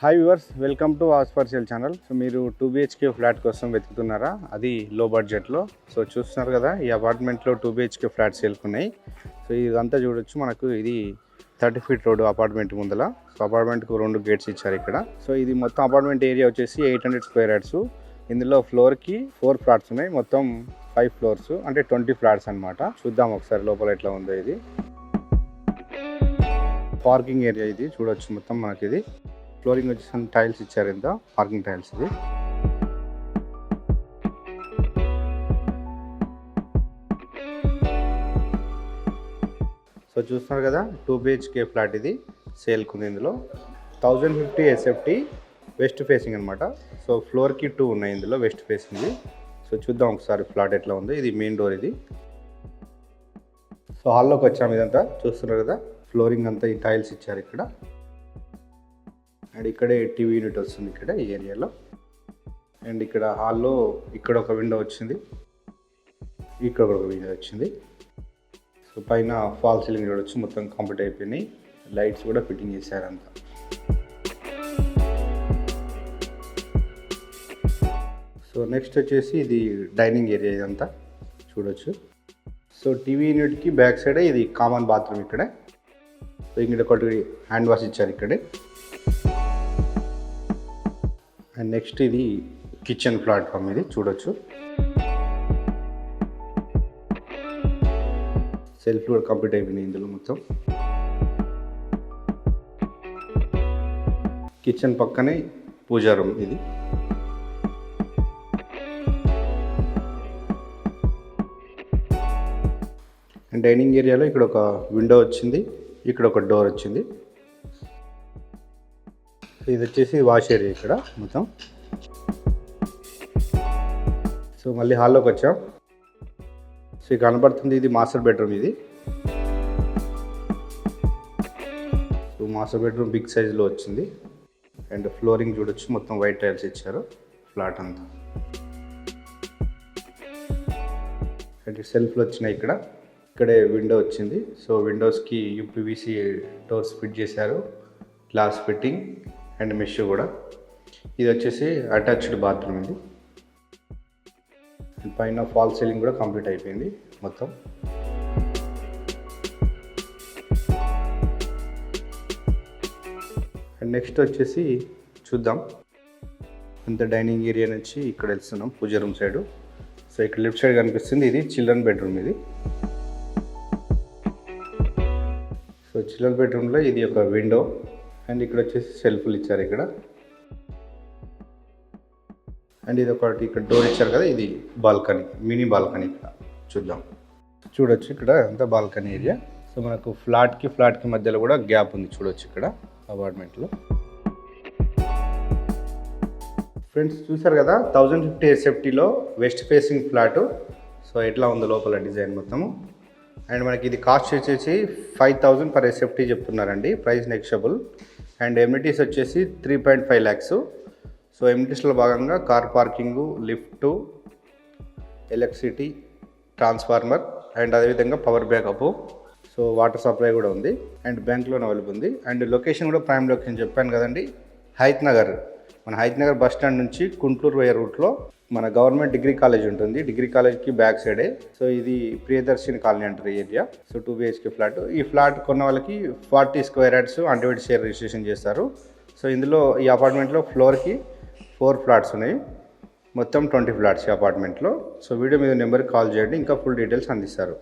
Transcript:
Hi viewers, welcome to house for sale channel. So మీరు 2 BHK flat కోసం వెతుకుతున్నారా? అది లో బడ్జెట్లో. సో చూస్తున్నారు కదా, ఈ అపార్ట్మెంట్లో 2 BHK ఫ్లాట్ సేల్కున్నాయి. సో ఇదంతా చూడొచ్చు. మనకు ఇది 30 ఫీట్ రోడ్ అపార్ట్మెంట్ ముందల. సో అపార్ట్మెంట్కు 2 గేట్స్ ఇచ్చారు ఇక్కడ. సో ఇది మొత్తం అపార్ట్మెంట్ ఏరియా వచ్చేసి 800 స్క్వేర్ యార్డ్స్. ఇందులో ఫ్లోర్కి 4 ఫ్లాట్స్ ఉన్నాయి. మొత్తం 5 ఫ్లోర్స్, అంటే 20 ఫ్లాట్స్ అనమాట. చూద్దాం ఒకసారి లోపల ఎట్లా ఉందో. ఇది పార్కింగ్ ఏరియా, ఇది చూడొచ్చు. మొత్తం మనకి ఇది ఫ్లోరింగ్ వచ్చేసి టైల్స్ ఇచ్చారు. ఇంత పార్కింగ్ టైల్స్. ఇది సో చూస్తున్నారు కదా, 2 BHK ఫ్లాట్ ఇది సేల్కుంది. ఇందులో 1050 SFT వెస్ట్ ఫేసింగ్ అనమాట. సో ఫ్లోర్కి 2 ఉన్నాయి ఇందులో వెస్ట్ ఫేసింగ్. సో చూద్దాం ఒకసారి ఫ్లాట్ ఎట్లా ఉంది. ఇది మెయిన్ డోర్. ఇది సో హాల్లోకి వచ్చాము. ఇదంతా చూస్తున్నారు కదా, ఫ్లోరింగ్ అంతా ఈ టైల్స్ ఇచ్చారు ఇక్కడ. అండ్ ఇక్కడే టీవీ యూనిట్ వస్తుంది ఇక్కడ ఈ ఏరియాలో. అండ్ ఇక్కడ హాల్లో ఇక్కడ ఒక విండో వచ్చింది, ఇక్కడ ఒక విండో వచ్చింది. సో పైన ఫాల్ సీలింగ్ చూడొచ్చు, మొత్తం కంప్లీట్ అయిపోయినాయి. లైట్స్ కూడా ఫిట్టింగ్ చేశారు అంతా. సో నెక్స్ట్ వచ్చేసి ఇది డైనింగ్ ఏరియా. ఇదంతా చూడొచ్చు. సో టీవీ యూనిట్కి బ్యాక్ సైడ్ ఇది కామన్ బాత్రూమ్ ఇక్కడే. సో ఇక్కడ ఒకటి హ్యాండ్ వాష్ ఇచ్చారు ఇక్కడే. అండ్ నెక్స్ట్ ఇది కిచెన్ ప్లాట్ఫామ్. ఇది చూడొచ్చు. సెల్ఫ్ కూడా కంప్లీట్ అయిపోయినాయి ఇందులో మొత్తం. కిచెన్ పక్కనే పూజా రూమ్ ఇది. అండ్ డైనింగ్ ఏరియాలో ఇక్కడ ఒక విండో వచ్చింది, ఇక్కడ ఒక డోర్ వచ్చింది. ఇది వచ్చేసి వాష్ ఏరియా ఇక్కడ మొత్తం. సో మళ్ళీ హాల్లోకి వచ్చాం. సో ఇది కనబడుతుంది, ఇది మాస్టర్ బెడ్రూమ్. ఇది సో మాస్టర్ బెడ్రూమ్ బిగ్ సైజులో వచ్చింది. అండ్ ఫ్లోరింగ్ చూడొచ్చు, మొత్తం వైట్ టైల్స్ ఇచ్చారు ఫ్లాట్ అంతా. అండ్ సెల్ఫ్లు వచ్చినాయి ఇక్కడ. ఇక్కడే విండో వచ్చింది. సో విండోస్కి UPVC డోర్స్ ఫిట్ చేశారు, గ్లాస్ ఫిట్టింగ్ అండ్ మెష్ కూడా. ఇది వచ్చేసి అటాచ్డ్ బాత్రూమ్. ఇది పైన ఫాల్ సీలింగ్ కూడా కంప్లీట్ అయిపోయింది మొత్తం. అండ్ నెక్స్ట్ వచ్చేసి చూద్దాం. అంత డైనింగ్ ఏరియా నుంచి ఇక్కడ వెళ్తున్నాం పూజ రూమ్ సైడ్. సో ఇక్కడ లెఫ్ట్ సైడ్ కనిపిస్తుంది, ఇది చిల్డ్రన్ బెడ్రూమ్. ఇది సో చిల్డ్రన్ బెడ్రూమ్లో ఇది ఒక విండో. అండ్ ఇక్కడ వచ్చేసి సెల్ఫ్లు ఇచ్చారు ఇక్కడ. అండ్ ఇది ఒకటి ఇక్కడ డోర్ ఇచ్చారు కదా, ఇది బాల్కనీ, మినీ బాల్కనీ. ఇక్కడ చూద్దాం. చూడొచ్చు ఇక్కడ అంతా బాల్కనీ ఏరియా. సో మనకు ఫ్లాట్కి మధ్యలో కూడా గ్యాప్ ఉంది చూడొచ్చు ఇక్కడ అపార్ట్మెంట్లో. ఫ్రెండ్స్ చూసారు కదా, 1050 SFTలో వెస్ట్ ఫేసింగ్ ఫ్లాటు. సో ఎట్లా ఉందో లోపల డిజైన్ మొత్తము. అండ్ మనకి ఇది కాస్ట్ వచ్చేసి 5000 per SFT చెప్తున్నారండి, ప్రైస్ నెగోషియబుల్. అండ్ ఎమ్యూనిటీస్ వచ్చేసి 3.5 lakhs. సో ఎమ్యూనిటీస్లో భాగంగా car parking, lift, electricity, transformer and అదేవిధంగా power backup. So water supply కూడా ఉంది. అండ్ బ్యాంక్ లోన్ అవైలబుల్ ఉంది. అండ్ లొకేషన్ కూడా ప్రైమ్ లొకేషన్ చెప్పాను కదండి, హైత్ నగర్. మన హైత్ నగర్ బస్ స్టాండ్ నుంచి గుంటూరు పోయే రూట్లో మన గవర్నమెంట్ డిగ్రీ కాలేజ్ ఉంటుంది. డిగ్రీ కాలేజ్కి బ్యాక్ సైడే. సో ఇది ప్రియదర్శిని కాలనీ అంటారు ఏరియా. So 2 BHK flat. ఈ ఫ్లాట్ కొన్న వాళ్ళకి 40 square yards undivided share registration చేస్తారు. సో ఇందులో ఈ అపార్ట్మెంట్లో ఫ్లోర్కి 4 ఫ్లాట్స్ ఉన్నాయి. మొత్తం 20 ఫ్లాట్స్ ఈ అపార్ట్మెంట్లో. సో వీడియో మీద నెంబర్కి కాల్ చేయండి, ఇంకా ఫుల్ డీటెయిల్స్ అందిస్తారు.